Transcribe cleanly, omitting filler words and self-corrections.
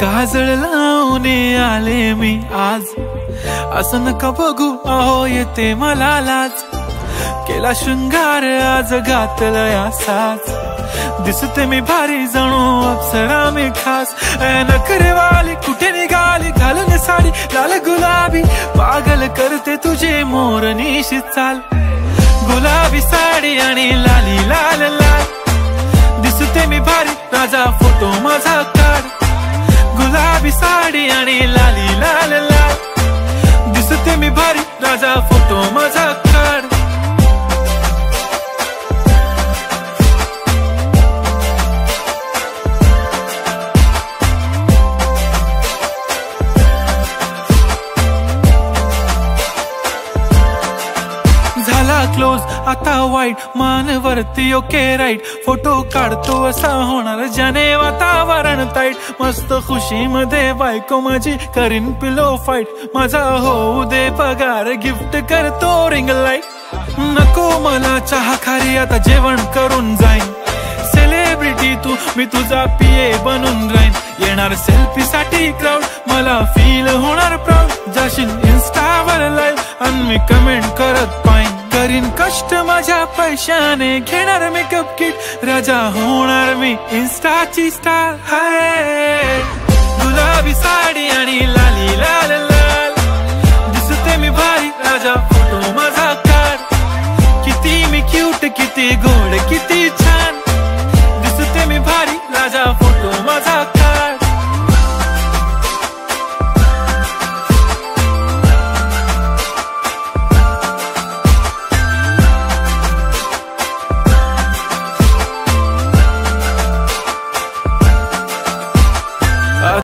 काजळ लावून आले मी आज, असं नका बघू अहो येते मला लाज। केला शृंगार आज घातला या साज, दिसते मी भारी जणू अप्सरा मी खास। नखरेवाली कुठे निघाली घालून साडी लाल गुलाबी, पागल करते तुझे मोरनीशी चाल। गुलाबी साडी आणि लाली लाल लाल, दिसते मी भारी राजा फोटो माझा काढ। गुलाबी साडी आणि लाली लाल लाल, दिसते मी भारी राजा फोटो माझा काढ। झाला क्लोज आता वाईट, मान वरती ओके राईट, फोटो काढतो असा होणार ज्याने वातावरण ताईट। मस्त खुशी मध्ये बायको माझी करीन पिलो फाईट, माझा होऊ दे पगार गिफ्ट करतो रिंग लाईट। नको मला चहा खारी आता जेवण करून जाईन, सेलिब्रिटी तू मी तुझा पिये बनून राहीन। येणार सेल्फी साठी क्राऊड मला फील होणार प्राऊड, जाशील इन्स्टावर लाईव्ह आणि मी कमेंट करत पाईन। करीन कष्ट माझ्या पैशाने घेणार मेकअप किट, राजा होणार मी इन्स्टाची स्टार। हाय गुलाबी साडी आणि लाली लाल लाल, दिसते मी भारी राजा फोटो माझा काढ। किती मी क्यूट किती गोड